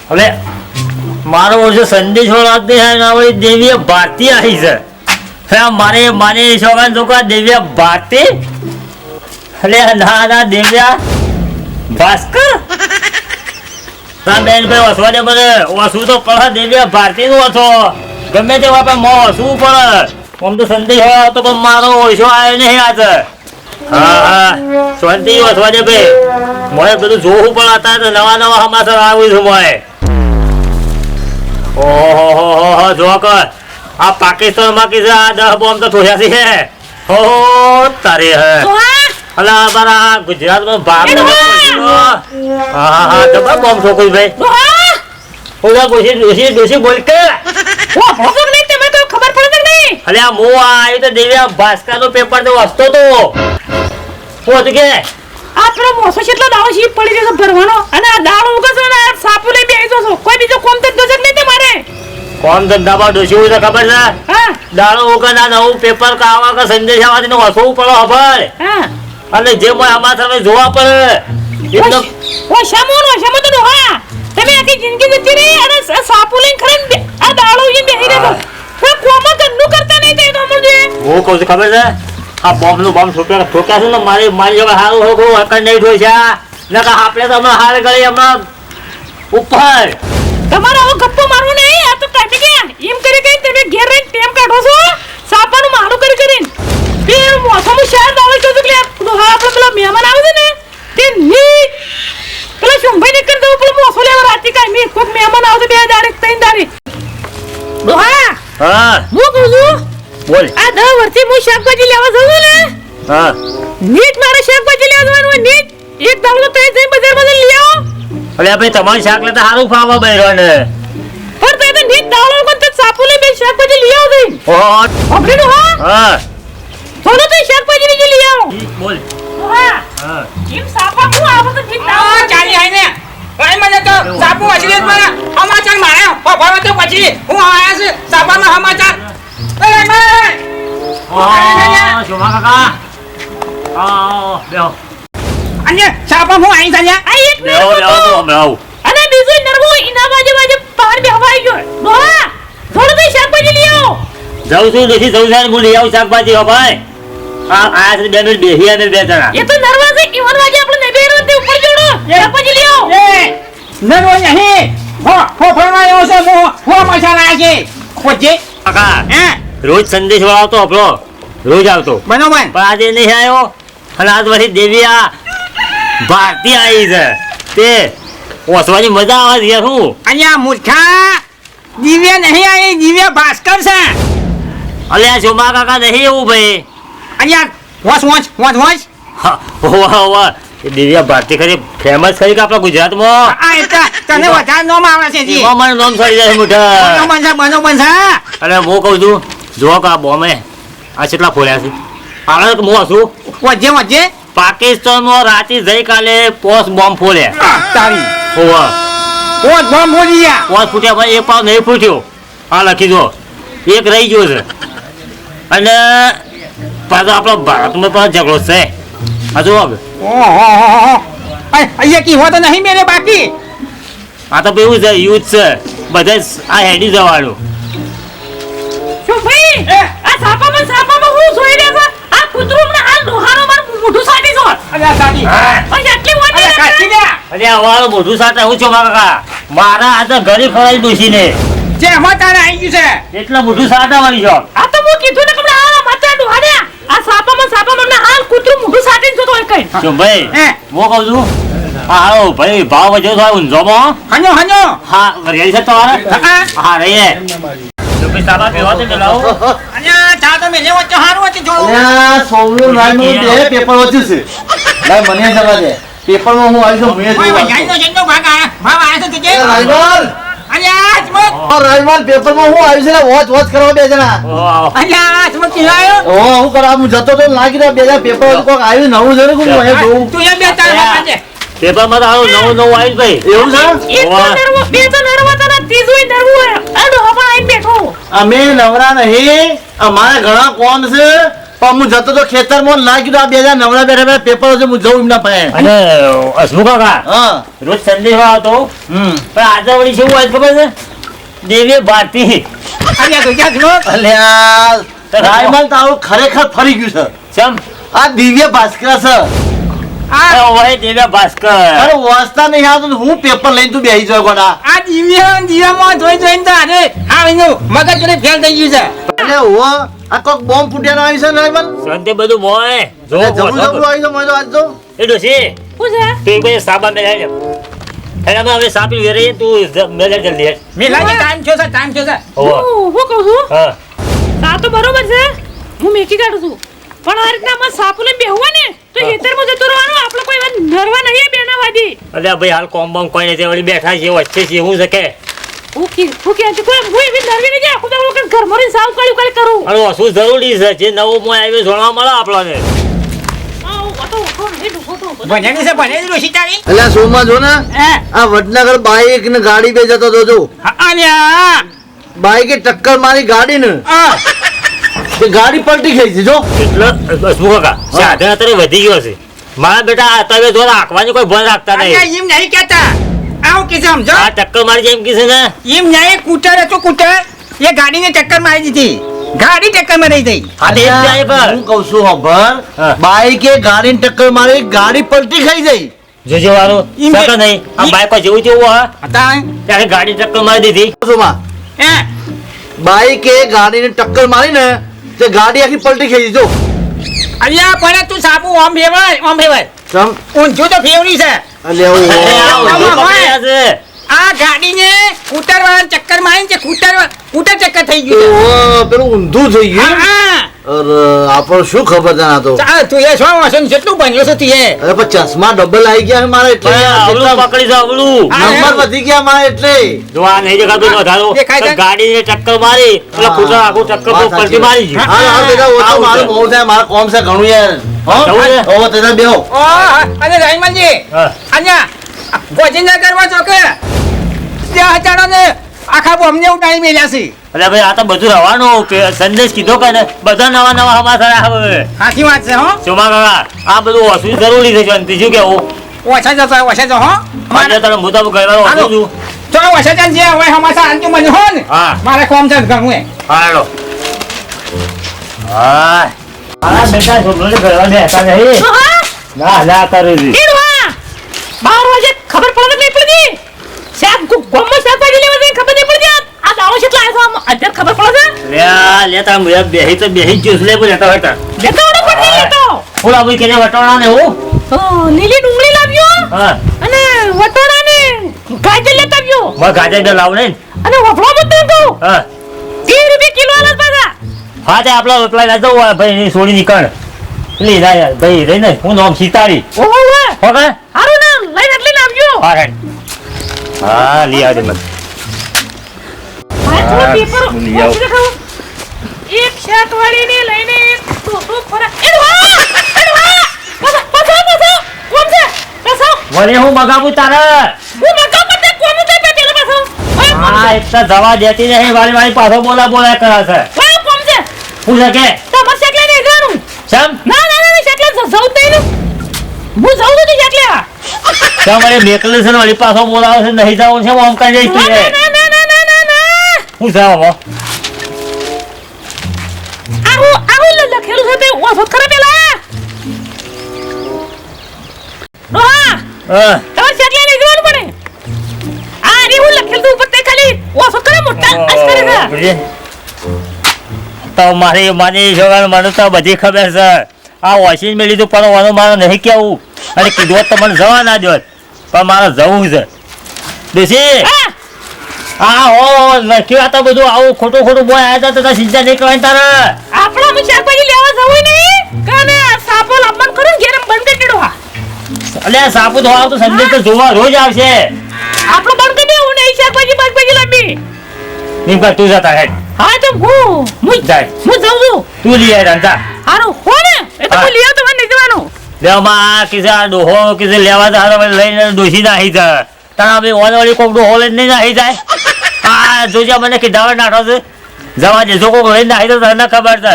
હવે મારો ઓછો સંદેશો લાગતો છે દેવીએ ભારતી આવી છે મારે માને છોકરા છોકરા દેવ્યા ભારતી અરે ના ના દેવ્યા ભાસ્કર બેન ભાઈ વસવા દે મને વસવું તો પડે દેવ્યા ભારતી નું હતો ગમે તે વાપે વસવું પડે આમ તો સંદેશ હોય તો પણ મારો ઓછો આવ્યો નહીં આજ હા શાંતિ વસવા દે ભાઈ મને બધું જોવું પણ હતા નવા નવા સમાચાર આવ્યું છે મને ઓહો જો કર આ પાકિસ્તાન માં કીધું આ 10 બોમ્બ તો થોડ્યા છે હો તારે હે અલા મારા ગુજરાતમાં ભાગ હા જબર બોમ્બ છોકરી ભાઈ ઓલા ડોસી બોલ કે ઓ ભોગો નહીં તમે તો ખબર પડે નહીં અલે આ મો આવ્યો તો દેવ્યા ભાસ્કર નો પેપર તો વાંચતો તો પોત કે આપણો મોસો કેટલો દાડો શીપ પડી ગયો ભરવાનો અને આ દાડો ઉગસ ને આ સાપુ લઈ બેસી છો કોઈ બીજો કોમ તો દજક નહીં તમારે કોમ ધંધામાં ડોસી હોય તો ખબર છે હા દાડો ઉગસ ના નવું પેપર કાવા કે સંદેશાવાદી નો વાંચવું પડે ખબર હા અને જે મોય આમાં તમે જોવા પડે એકદમ ઓ શામો તો ડોહા તમે આખી જિંદગી જતી રહી અને સાપુ લઈને ખરે આ દાડો ઈ બેહી રહ્યો તો કોમ ગંદુ કરતા નહીં તે તો મને હું કહું છું ખબર છે આ બોમ્બ નું બોમ્બ ઠોક્યા છે ને મારી હવે હારું હોગો હકર નહીં ઠોય છે નકા આપણે તો હમણાં હાર ગળી હમણાં ઉપર તમારો હવે ગપ્પો મારવો નહીં આ તો કાઢી ગયા એમ કરી કઈ તમે ઘેર રહીને ટેમ કાઢો છો સાપાનું મારું કરીને બે મોસમ શહેર દાવે તો કે ડોહા આપણે પેલા મહેમાન આવે છે ને તે ની પેલા શુંભાઈ ને કરી દઉં પેલો મોસો લેવા રાતી કાઈ મે કોક મહેમાન આવે બે દાડે ત્રણ દાડે ડોહા હા હું કહું છું બોલ આ 10 વર્ષથી હું શાકભાજી લેવા જઉં ને હા નીટ મારે શાકભાજી લેવા જવાનું હોય નીટ એક દાડો તો જઈ બજારમાં લઈ આવો અલે ભાઈ તમારી શાક લેતા સારું ફાવા બૈરો ને પર તે નીટ દાડો કોણ તે સાપુ લઈ બે શાકભાજી લઈ આવો દઈ ઓહો આપણે ડોહા હા થોડો તો શાકભાજી લઈ આવો બોલ ડોહા હા કેમ સાપા હું આવો તો નીટ દાડો ચાલી આઈને ભાઈ મને તો સાપુ વાંચી લે મને સમાચાર મારે ભરવા તો પછી હું આયા છે સાપામાં સમાચાર એ ભાઈ શોભા કાકા બેહો અન્ય સાપા હું આઈ છે આ એક બેહો બેહો અને બીજું નરવો ઇના બાજુ પાર બેહવાઈ ગયો ડોહા થોડો તો શાકભાજી લઈ આવો જાઉં છું નથી જઉં છું હું લઈ આવું શાકભાજી હો ભાઈ આ બે મિનિટ બેહી અને બે જણા એ તો નરવા છે ઈવન વાગે આપણે નહીં બેરો તે ઉપર જોડો શાકભાજી લઈ આવો એ નરો નહીં હો ફરવા આવ્યો છે હો મસાલા છે ખોજે કાકા હે રોજ સંદેશ વાળો આવતો આપણો રોજ આવતો બનોબન પણ આજે નહીં આવ્યો અને આજ પછી દેવિયા ભારતી આવી છે તે ઓસવાની મજા આવે છે શું અહીંયા મૂર્ખા દિવ્ય નહીં આવી દિવ્ય ભાસ્કર છે અલે આ શોભા કાકા નહીં એવું ભાઈ અહીંયા વોચ વાહ એ દિવ્યા ભારતી ખરી ફેમસ ખરી કે આપણા ગુજરાતમાં આ એટલે તને વધારે નામ આવે છે જી એમાં મને નામ સડી જાય મોટા બનોબન છે અરે હું કહું છું જો કે આ બોમ્બે આ કેટલા ફોડ્યા છે આગળ હું હશું વજે પાકિસ્તાનમાં રાતે ગઈકાલે પોસ્ટ બોમ્બ ફોડ્યા તારી ઓવા પોત બોમ્બ ફોડ્યા પોસ્ટ ફૂટ્યા ભાઈ એક પાવ નહીં ફૂટ્યો આ લખી દો એક રહી ગયો છે અને પાછો આપણો ભારતમાં પણ ઝઘડો છે હજુ હવે ઓહો અહીંયા કી હોતો નહીં મેરે બાકી આ તો એવું છે યુથ છે બધા આ હેડી જવાનું શું ભાઈ આ સાપામાં હું જોઈ રહ્યો છે આ કૂતરું ને હાલ ડોહાનો માર મોઢું સાટી જો અલ્યા સાડી પણ એટલી વાટી અલ્યા કાચી લે અરે આ વાળો મોઢું સાટા હું છું કાકા મારા આ તો ઘરે ખવાઈ દોશીને જે મતાને આવી ગયું છે એટલા મોઢું સાટા વાળી છો આ તો હું કીધું ને કે આ માથા ડોહાડ્યા આ સાપામાં ને હાલ કૂતરું મોઢું સાટીને જોતો હોય કઈ શું ભાઈ હે હું કહું છું હા ભાઈ ભાવ વધ્યો તો ઊંઝોમાં હનો હા રેડી છે તમારે હા હા રહી તો ભાઈ સાબા પીવા તો ચલાવો અલ્યા ચા તો મેલે વચ્ચે હારું હતી જોડું સોમનું નાનું બે પેપર વાંચ્યું છે લાય મને જવા દે પેપરમાં હું આવી છું મેં ઓય જોયું જાઈનો જેનો ભાગ આયા છે તુજે રાઈવલ અલ્યા આચમત રાઈવલ પેપરમાં હું આવી છે વોચ કરવા બે જણા અલ્યા આચમત કિલાયો ઓ હું કરવા હું જતો તો લાગી રહ્યા બે જણા પેપર કોક આવ્યું નવું છે ને હું અહીંયા જોઉં તું એ બે તાર બાજે પેપરમાં તો આવું નવું આવ્યું ભાઈ એવું છે એક તો નરવો બે તો નરવા તારા ત્રીજું નરવું હોય આ ડોહા પણ આઈને બેઠો અમે નવરા નહીં અમારે ઘણા કોમ છે પણ હું જતો તો ખેતરમાં ના કીધું આ બે હજાર નવરા બેઠા પેપર છે હું જઉં એમના પાસે અને હસમુ કાકા હા રોજ સંદેશ આવતો પણ આજે વળી શું હોય ખબર છે દેવી ભારતી અલ્યા તો ક્યાં છો અલ્યા રાયમલ તારું ખરેખર ફરી ગયું છે ચમ આ દિવ્ય ભાસ્કર છે આ ઓય દેવ્યા ભાસ્કર અરે વાંચતા નહીં આવતું તો હું પેપર લઈને તું બેસી જાય ગોડા આ દિવ્યામાં જોઈ જોઈને તો આજે આ એનું મગજ જોડે ફેલ થઈ ગયું છે એટલે ઓ આ કોક બોમ્બ ફૂટ્યાનો આવી છે રાયમલ શાંતિ બધું મોય જો જબરું જબરું આવી છે મને તો આજ તો એ ડોસી શું છે તું કોઈ સાબા મેલાય ને એનામાં હવે સાપી વેરી તું મેલે જલ્દી હેડ. મેલાજી ટાઈમ થયો છે ટાઈમ થયો છે હોવે. હું કહું છું હા આ તો બરોબર છે હું મેકી કાઢું છું પણ આ રીતના આમાં સાપુ લઈને બેહવા ને તો ખેતરમાં જતો રહેવાનું આપણે કોઈ વાત નરવા નહીં બેના વાદી અલ્યા ભાઈ હાલ કોમ બોમ કોઈ નથી વળી બેઠા છે વચ્ચે છે હું શકે હું કે છે કોઈ હું એવી નરવી નહીં જાય ખુદા વખત ઘર મરી સાવ કાળું કાળી કરું અને શું જરૂરી છે જે નવો મોય આવ્યો જોડવા મળે આપણને ભણેલી છે ભણેલી ડોશી તારી અલ્યા સોમાં જો ને હે આ વડનગર બાઈક ને ગાડી બે જતો તો જો અલ્યા બાઈકે ટક્કર મારી ગાડી ને તે ગાડી પલટી ગઈ છે જો એટલે શું કાકા સાધન અત્યારે વધી ગયો છે મારા બેટા અત્યારે જો રાખવાની કોઈ ભણ રાખતા અલ્યા નહીં એમ નહીં કહેતા આવું કે સમજો આ ટક્કર મારી જેમ કીધું ને એમ નહીં કૂટર હતો કૂટર એ ગાડીને ટક્કર મારી દીધી ગાડી ટક્કર મારી દઈ હા તો એમ જાય પર હું કહું છું ખબર હા. બાઈકે ગાડીને ટક્કર મારી ગાડી પલટી ખાઈ જઈ જોજો વાળો ઈ બે- સકા નહીં આ ઈ- બાઈકો જેવું જેવું હા હતા ત્યારે ગાડી ટક્કર મારી દીધી સોમાં હે બાઈકે ગાડીને ટક્કર મારી ને તે ગાડી આખી પલટી ખાઈ જો અલ્યા પણ તું સાપુ ઓમ ફેવર સમ ઊંધું તો ફેવરી છે અલ્યા હું અરે આ આમાં ઊંધું હોય. પકડ્યા છે. આ ગાડીને કૂટર વાળા ચક્કર મારીને તે કૂટર ચક્કર થઈ ગયું છે. ઓહો, પેલું ઊંધું થઈ હા, ગયું હા. અરે આપણને શું ખબર છે આ તો ચાલ, તું એ શું વાંચો ને કેટલું ભણ્યો છે તું એ અરે પણ ચશ્મા ડબલ આવી ગયા છે મારે એટલે ભાઈ, આવલું કેટલા પકડી જાઓ, આવલું. હા. નંબર વધી ગયા મારે એટલે જો આ નહીં દેખાતું ને વધારો દેખાય છે? તો ગાડીને ટક્કર મારી એટલે હા. કૂતરા આખું ટક્કર વાત તો સાચી. પલટી મારી ગયું. હા હા બેટા ઓ તો આવું મારું છે. બહુ થાય મારા કોમ છે ઘણું યાર જવું છે? હો તેના બેહો ઓહ, અને રહીમનજી હા. અહીંયા ગોજીના કરવા છો કે ત્યાં હજારો ને આખા બોમને ઉડાડી મેલ્યા છે અરે ભાઈ આ તો બધું રહેવાનું કે સંદેશ કીધો કે ને બધા નવા નવા સમાચાર આવે સાચી વાત છે હો ચોમા કાકા આ બધું ઓછું જરૂરી છે શાંતિ શું કેવું ઓછા જતો હો આજે તને હું તો ઘરવાળો વાંચું છું ચલો ઓછા જન જે હોય હમાસા અંતિમ મને હો ને હા. મારે કોમ છે ઘણું એ હા હેડો હા મારા બેટા છોકરોને ઘરવા બેસતા નહીં હા ના ના કરું છું ઈડવા 12 વાગે ખબર પડે કે નહીં પડતી શાક ગોમમાં શાકભાજી લેવા જઈને ખબર નહીં પડતી આ દાવો કેટલા આવ્યો આમ અત્યારે ખબર પડે છે લે લેતા મુજબ બેહી તો બેહી જ જ્યુસ લે પણ લેતા હતા લેતો ઓડો પડતી લેતો હું લાવું કેને વટોણા ને હું લીલી ડુંગળી લાવ્યો હા અને વટોણા ને ગાજર લેતા આવ્યો મારે ગાજર બે લાવું નહીં અને વફળો બધું તો હા 30 રૂપિયા કિલો આલા પાછા હા તે આપણા પેલા ના જવું ભાઈ ની છોડી નીકળ પેલી ના યાર ભાઈ રહી ને હું નામ સીતારી ઓહો ઓહો ઓકે હારું નામ લઈને એટલે લાવ્યો હા હેડ હા લઈ આવજે મને આ થોડો પેપર લઈ આવો. વાંચી દેખાવો. એક શાક વાળીને લઈને એક ટોટો ફરા એડવા પાછો કોણ છે પાછો વળી હું મગાવું તારે હું મગા પતે કોણ છે પેલા પાછો હા એક તો દવા દેતી નહીં વાળી પાછો બોલા કરે છે ઓય કોણ છે હું છે કે તમાર શાકલે નહીં જવાનું ચમ ના શાકલે જવું જ નહીં ને હું જવું છું શાકલે ચમ વળી મેકલે છે ને વળી પાછો બોલાવે છે નહીં જવું છે આમ કઈ જઈશ તું એ. હું છે હવે આવું લખેલું છે તે ઓછો ખરા પેલા રોહા હા તમાર શાકલે નહીં જવાનું પડે આ રે હું લખેલું ઉપર તે ખાલી ઓછો ખરા મોટા અક્ષરે છે બુજી. તો મારી જોવાનું મને તો બધી ખબર છે આ વોશિંગ મેળવી તું પણ વાનું મારે નહીં કેવું અને કીધું હોત તો મને જવા ના દો પણ મારે જવું છે ડોશી હા હા હો લખ્યું આ તો બધું આવું ખોટું બોય આવ્યા હતા તો સિંચા નહીં કહેવાય તારે આપણો અમે શાકભાજી લેવા જવું નહીં કાને સાપો લાંબન કરો ઘેરમ બંધ કરી દેડો હા અલ્યા સાપુ ધોવા તો સંદેશ તો જોવા રોજ આવશે આપણો બંધ કરી દેવું નહીં શાકભાજી લાંબી એમ કર તું જતા હેડ હા તો હું જાય જાઉં છું તું લઈ આય રંજા હારું હો ને એ તો હા. હું લઈ આવતો મને નહીં જવાનું લેવામાં કિસે આ ડોહો કિસે લેવા તો હારો લઈને ડોસી નાહી જાય તારા બે ઓનવાળી કોક ડોહો લઈને નહીં નાહી જાય આ જોજે મને કીધા નાઠો છે જવા દે જો કોક લઈને નાહી તો તને ખબર છે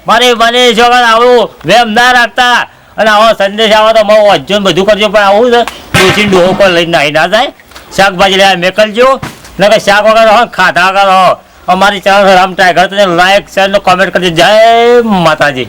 મારી મને છોકરા આવું વેમ ના રાખતા અને આવો સંદેશ આવે તો મારું અજ્જન બધું કરજો પણ આવું છે ડોસી ડોહો કોઈ લઈને નાહી ના જાય શાકભાજી લેવા મેકલજો ને કે શાક વગર હો ખાધા વગર હો અમારી ચેનલ રામ ટાઈગર તને લાઈક શેર ને કોમેન્ટ કરજો જય માતાજી.